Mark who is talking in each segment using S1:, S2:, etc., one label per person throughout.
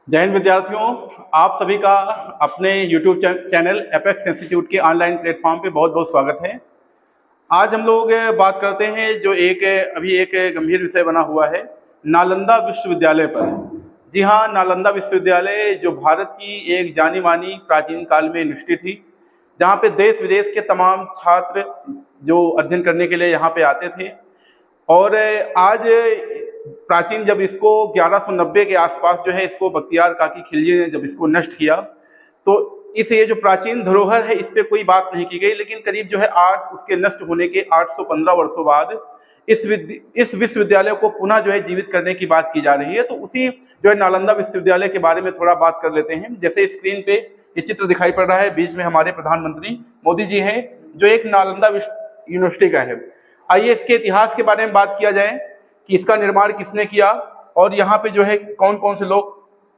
S1: जय हिंद विद्यार्थियों, आप सभी का अपने YouTube चैनल एपेक्स इंस्टीट्यूट के ऑनलाइन प्लेटफॉर्म पे बहुत बहुत स्वागत है। आज हम लोग बात करते हैं जो अभी एक गंभीर विषय बना हुआ है नालंदा विश्वविद्यालय पर। जी हाँ, नालंदा विश्वविद्यालय जो भारत की एक जानी मानी प्राचीन काल में यूनिवर्सिटी थी, जहाँ पे देश विदेश के तमाम छात्र जो अध्ययन करने के लिए यहाँ पे आते थे। और आज प्राचीन जब इसको 1190 के आसपास जो है इसको बख्तियार काकी खिलजी ने जब इसको नष्ट किया, तो ये जो प्राचीन धरोहर है इस पर कोई बात नहीं की गई। लेकिन करीब जो है उसके नष्ट होने के 815 वर्षों बाद इस विश्वविद्यालय को पुनः जो है जीवित करने की बात की जा रही है। तो उसी जो है नालंदा विश्वविद्यालय के बारे में थोड़ा बात कर लेते हैं। जैसे स्क्रीन पे ये चित्र दिखाई पड़ रहा है, बीच में हमारे प्रधानमंत्री मोदी जी हैं, जो एक नालंदा यूनिवर्सिटी का है। आइए इसके इतिहास के बारे में बात किया जाए कि इसका निर्माण किसने किया और यहाँ पे जो है कौन कौन से लोग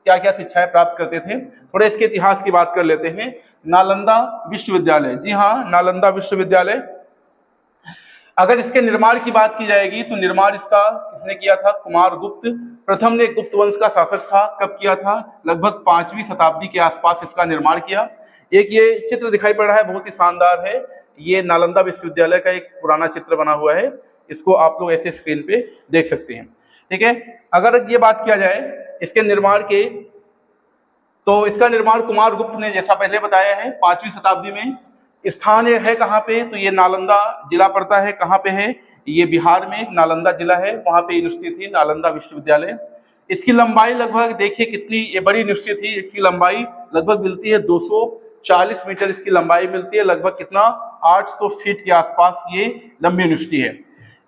S1: क्या क्या शिक्षाएं प्राप्त करते थे। थोड़ा इसके इतिहास की बात कर लेते हैं। नालंदा विश्वविद्यालय, जी हाँ, नालंदा विश्वविद्यालय, अगर इसके निर्माण की बात की जाएगी तो निर्माण इसका किसने किया था? कुमारगुप्त प्रथम ने गुप्त वंश का शासक था। कब किया था? लगभग 5वीं शताब्दी के आसपास इसका निर्माण किया। एक ये चित्र दिखाई पड़ रहा है, बहुत ही शानदार है। ये नालंदा विश्वविद्यालय का एक पुराना चित्र बना हुआ है, इसको आप लोग ऐसे स्क्रीन पे देख सकते हैं। ठीक है, अगर ये बात किया जाए इसके निर्माण के, तो इसका निर्माण कुमारगुप्त ने, जैसा पहले बताया है, 5वीं शताब्दी में। स्थान है कहाँ पे? तो ये नालंदा जिला पड़ता है। कहाँ पे है? ये बिहार में नालंदा जिला है, वहाँ पे यूनिवर्सिटी थी नालंदा विश्वविद्यालय। इसकी लंबाई लगभग देखिए कितनी ये बड़ी यूनिवर्सिटी थी। इसकी लंबाई लगभग मिलती है 240 मीटर इसकी लंबाई मिलती है, लगभग कितना 800 फीट के आसपास ये लंबी यूनिवर्सिटी है।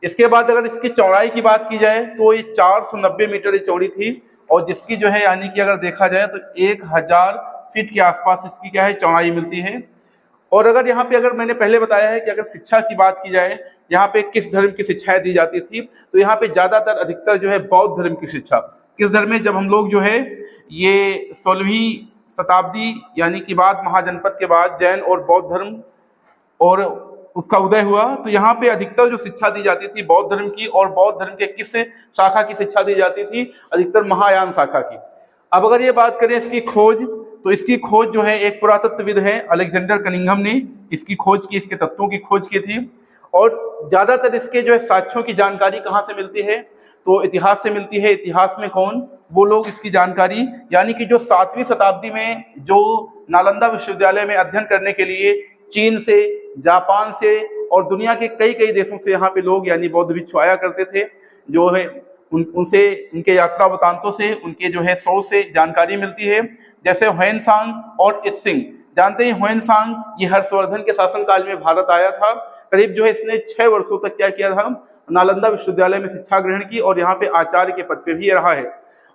S1: इसके बाद अगर इसकी चौड़ाई की बात की जाए तो ये 490 मीटर ये चौड़ी थी, और जिसकी जो है यानी कि अगर देखा जाए तो 1000 फीट के आसपास इसकी क्या है चौड़ाई मिलती है। और अगर यहाँ पे, अगर मैंने पहले बताया है कि अगर शिक्षा की बात की जाए यहाँ पे किस धर्म की शिक्षाएं दी जाती थी, तो यहाँ पे ज्यादातर अधिकतर जो है बौद्ध धर्म की शिक्षा। किस धर्म में? जब हम लोग जो है ये 16वीं शताब्दी यानी कि बाद महाजनपद के बाद जैन और बौद्ध धर्म और उसका उदय हुआ, तो यहाँ पे अधिकतर जो शिक्षा दी जाती थी बौद्ध धर्म की। और बौद्ध धर्म के किस शाखा की शिक्षा दी जाती थी? अधिकतर महायान शाखा की। अब अगर ये बात करें इसकी खोज, तो इसकी खोज जो है एक पुरातत्वविद है अलेक्जेंडर कनिंघम ने इसकी खोज की, इसके तत्वों की खोज की थी। और ज्यादातर इसके जो है साक्ष्यों की जानकारी कहाँ से मिलती है? तो इतिहास से मिलती है। इतिहास में कौन? वो लोग इसकी जानकारी, यानी कि जो 7वीं शताब्दी में जो नालंदा विश्वविद्यालय में अध्ययन करने के लिए चीन से, जापान से और दुनिया के कई कई देशों से यहाँ पे लोग यानी बौद्ध भिक्षु आया करते थे, जो है उनसे, उनके यात्रा वृतांतों से, उनके जो है शोध से जानकारी मिलती है। जैसे ह्वेनसांग और इत्सिंग, जानते हैं ह्वेनसांग ये हर्षवर्धन के शासनकाल में भारत आया था। करीब जो है इसने 6 वर्षों तक क्या किया था? नालंदा विश्वविद्यालय में शिक्षा ग्रहण की और यहाँ पे आचार्य के पद पे भी रहा है।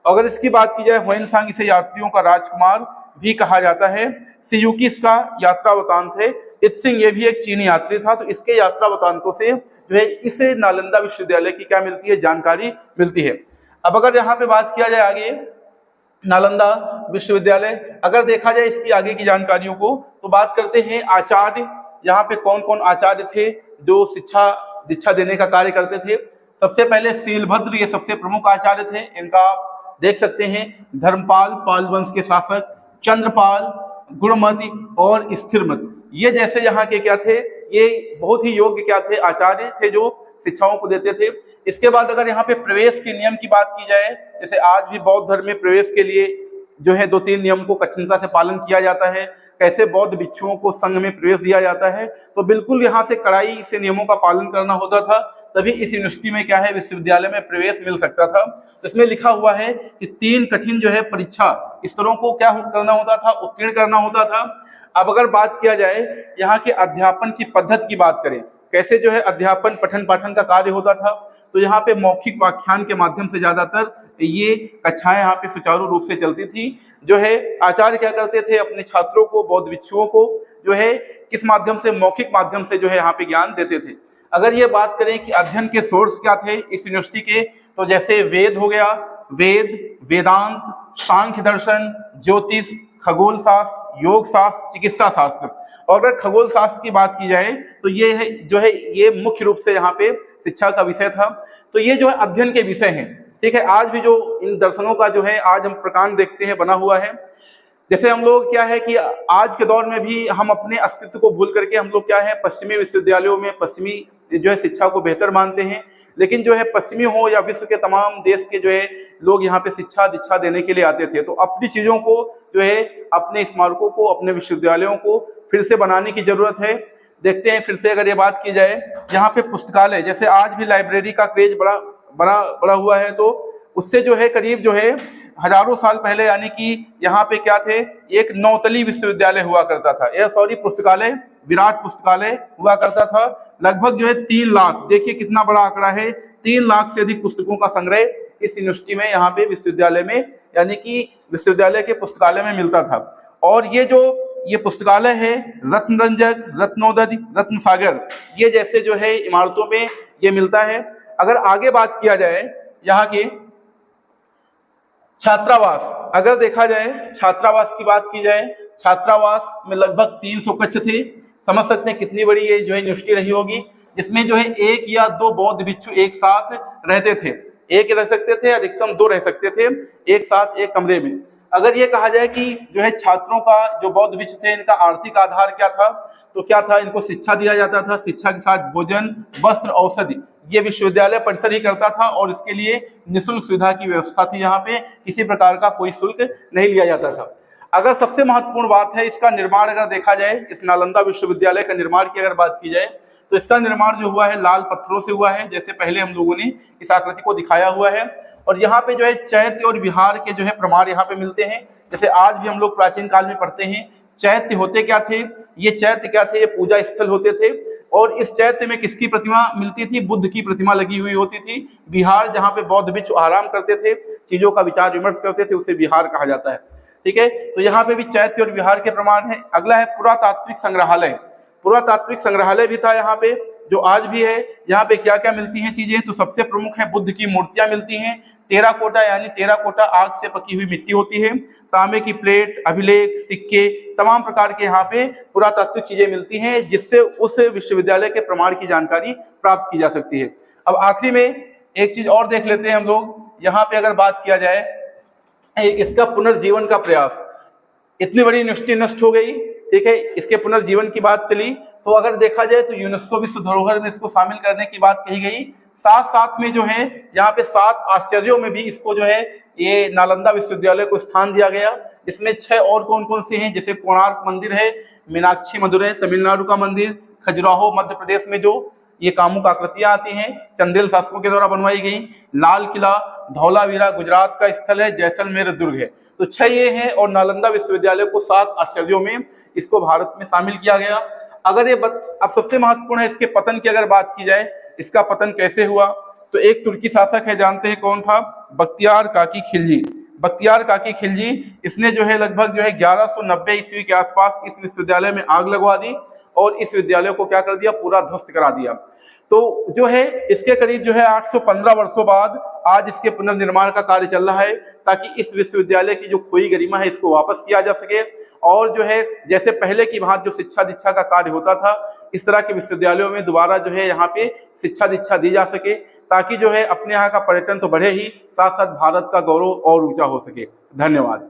S1: अगर इसकी बात की जाए, ह्वेनसांग इसे यात्रियों का राजकुमार भी कहा जाता है। सियुकी इसका यात्रा वृतांत है। इत्सिंग ये भी एक चीनी यात्री था, तो इसके यात्रा वृतांतों से जो है इसे नालंदा विश्वविद्यालय की क्या मिलती है? जानकारी मिलती है। अब अगर यहाँ पे बात किया जाए आगे नालंदा विश्वविद्यालय, अगर देखा जाए इसकी आगे की जानकारियों को, तो बात करते हैं आचार्य। यहाँ पे कौन कौन आचार्य थे जो शिक्षा दीक्षा देने का कार्य करते थे? सबसे पहले शीलभद्र, ये सबसे प्रमुख आचार्य थे। इनका देख सकते हैं धर्मपाल, पाल वंश के शासक, चंद्रपाल, गुणमति और स्थिरमत, ये जैसे यहाँ के क्या थे? ये बहुत ही योग्य क्या थे? आचार्य थे जो शिक्षाओं को देते थे। इसके बाद अगर यहाँ पे प्रवेश के नियम की बात की जाए, जैसे आज भी बौद्ध धर्म में प्रवेश के लिए जो है 2-3 नियम को कठिनता से पालन किया जाता है। कैसे बौद्ध भिक्षुओं को संघ में प्रवेश दिया जाता है, तो बिल्कुल यहाँ से कड़ाई से नियमों का पालन करना होता था, तभी इस यूनिवर्सिटी में क्या है विश्वविद्यालय में प्रवेश मिल सकता था। तो इसमें लिखा हुआ है कि 3 कठिन जो है परीक्षा स्तरों को क्या करना होता था? उत्तीर्ण करना होता था। अब अगर बात किया जाए यहाँ के अध्यापन की पद्धति की बात करें, कैसे जो है अध्यापन पठन पाठन का कार्य होता था, तो यहाँ पे मौखिक व्याख्यान के माध्यम से ज्यादातर ये कक्षाएं यहाँ पे सुचारू रूप से चलती थी। जो है आचार्य क्या करते थे? अपने छात्रों को, बौद्ध भिक्षुओं को जो है किस माध्यम से? मौखिक माध्यम से जो है यहाँ पे ज्ञान देते थे। अगर ये बात करें कि अध्ययन के सोर्स क्या थे इस यूनिवर्सिटी के, तो जैसे वेद हो गया, वेद, वेदांत, सांख्य दर्शन, ज्योतिष, खगोल शास्त्र, योग शास्त्र, चिकित्सा शास्त्र। और अगर खगोल शास्त्र की बात की जाए तो ये है जो है ये मुख्य रूप से यहाँ पे शिक्षा का विषय था। तो ये जो है अध्ययन के विषय हैं। ठीक है। आज भी जो इन दर्शनों का जो है आज हम प्रकांड देखते हैं बना हुआ है। जैसे हम लोग क्या है कि आज के दौर में भी हम अपने अस्तित्व को भूल करके हम लोग क्या है पश्चिमी विश्वविद्यालयों में पश्चिमी जो है शिक्षा को बेहतर मानते हैं, लेकिन जो है पश्चिमी हो या विश्व के तमाम देश के जो है लोग यहाँ पे शिक्षा दीक्षा देने के लिए आते थे। तो अपनी चीज़ों को जो है अपने स्मारकों को अपने विश्वविद्यालयों को फिर से बनाने की जरूरत है। देखते हैं फिर से अगर ये बात की जाए यहाँ पे पुस्तकालय, जैसे आज भी लाइब्रेरी का क्रेज बड़ा हुआ है, तो उससे जो है करीब जो है हजारों साल पहले यानी कि यहाँ पे क्या थे एक नौतली विश्वविद्यालय हुआ करता था, पुस्तकालय, विराट पुस्तकालय हुआ करता था। लगभग जो है 3 लाख, देखिए कितना बड़ा आंकड़ा है, 3 लाख से अधिक पुस्तकों का संग्रह इस यूनिवर्सिटी में यहाँ पे विश्वविद्यालय में यानी कि विश्वविद्यालय के पुस्तकालय में मिलता था। और ये पुस्तकालय है रत्नरंजक, रत्नोदय, रत्न सागर, ये जैसे जो है इमारतों में ये मिलता है। अगर आगे बात किया जाए यहाँ के छात्रावास, अगर देखा जाए छात्रावास की बात की जाए, छात्रावास में लगभग 300 कक्ष थे। समझ सकते हैं कितनी बड़ी ये जो है यूनिवर्सिटी रही होगी, जिसमें जो है 1 या 2 बौद्ध भिक्षु एक साथ रहते थे। एक रह सकते थे, अधिकतम 2 रह सकते थे एक साथ एक कमरे में। अगर ये कहा जाए कि जो है छात्रों का जो बौद्ध भिक्षु थे इनका आर्थिक आधार क्या था, तो क्या था, इनको शिक्षा दिया जाता था, शिक्षा के साथ भोजन, वस्त्र, औषधि ये विश्वविद्यालय परिसर ही करता था और इसके लिए निःशुल्क सुविधा की व्यवस्था थी। यहाँ पे किसी प्रकार का कोई शुल्क नहीं लिया जाता था। अगर सबसे महत्वपूर्ण बात है इसका निर्माण, अगर देखा जाए इस नालंदा विश्वविद्यालय का निर्माण की अगर बात की जाए तो इसका निर्माण जो हुआ है लाल पत्थरों से हुआ है, जैसे पहले हम लोगों ने इस आकृति को दिखाया हुआ है। और यहाँ पे जो है चैत्य और विहार के जो है प्रमाण यहाँ पे मिलते हैं। जैसे आज भी हम लोग प्राचीन काल में पढ़ते हैं चैत्य होते क्या थे, ये चैत्य क्या थे, ये पूजा स्थल होते थे। और इस चैत्य में किसकी प्रतिमा मिलती थी, बुद्ध की प्रतिमा लगी हुई होती थी। विहार जहाँ पे बौद्ध भिक्षु आराम करते थे, चीजों का विचार विमर्श करते थे, उसे विहार कहा जाता है। ठीक है, तो यहाँ पे भी चैत्य और विहार के प्रमाण है। अगला है पुरातात्विक संग्रहालय। पुरातात्विक संग्रहालय भी था यहाँ पे, जो आज भी है। यहाँ पे क्या क्या मिलती हैं चीजें, तो सबसे प्रमुख है बुद्ध की मूर्तियां मिलती हैं। टेराकोटा यानी टेराकोटा आग से पकी हुई मिट्टी होती है। तांबे की प्लेट, अभिलेख, सिक्के, तमाम प्रकार के यहाँ पे पुरातात्विक चीजें मिलती हैं, जिससे उस विश्वविद्यालय के प्रमाण की जानकारी प्राप्त की जा सकती है। अब आखिरी में एक चीज और देख लेते हैं हम लोग। यहाँ पे अगर बात किया जाए इसका पुनर्जीवन का प्रयास, इतनी बड़ी यूनिवर्सिटी नष्ट हो गई, ठीक है, इसके पुनर्जीवन की बात चली, तो अगर देखा जाए तो यूनेस्को विश्व धरोहर में इसको शामिल करने की बात कही गई। साथ साथ में जो है यहाँ पे 7 आश्चर्यों में भी इसको जो है ये नालंदा विश्वविद्यालय को स्थान दिया गया। इसमें 6 और कौन कौन से हैं, जैसे कोणार्क मंदिर है, मीनाक्षी मदुरै तमिलनाडु का मंदिर, खजुराहो मध्य प्रदेश में जो ये कामुक आकृतियां आती हैं चंदेल शासकों के द्वारा बनवाई गई, लाल किला, धौलावीरा गुजरात का स्थल है, जैसलमेर दुर्ग है। तो 6 ये हैं और नालंदा विश्वविद्यालय को 7 आश्चर्यों में इसको भारत में शामिल किया गया। अगर ये अब सबसे महत्वपूर्ण है इसके पतन की अगर बात की जाए, इसका पतन कैसे हुआ, तो एक तुर्की शासक है, जानते हैं कौन था, बख्तियार काकी खिलजी। बख्तियार काकी खिलजी, इसने जो है लगभग जो है 1190 ईस्वी के आसपास इस विश्वविद्यालय में आग लगवा दी और इस विद्यालय को क्या कर दिया, पूरा ध्वस्त करा दिया। तो जो है इसके करीब जो है 815 वर्षों बाद आज इसके पुनर्निर्माण का कार्य चल रहा है, ताकि इस विश्वविद्यालय की जो खोई गरिमा है इसको वापस किया जा सके। और जो है जैसे पहले की भांति जो शिक्षा दीक्षा का कार्य होता था, इस तरह के विश्वविद्यालयों में दोबारा जो है यहाँ पे शिक्षा दीक्षा दी जा सके, ताकि जो है अपने यहाँ का पर्यटन तो बढ़े ही, साथ साथ भारत का गौरव और ऊंचा हो सके। धन्यवाद।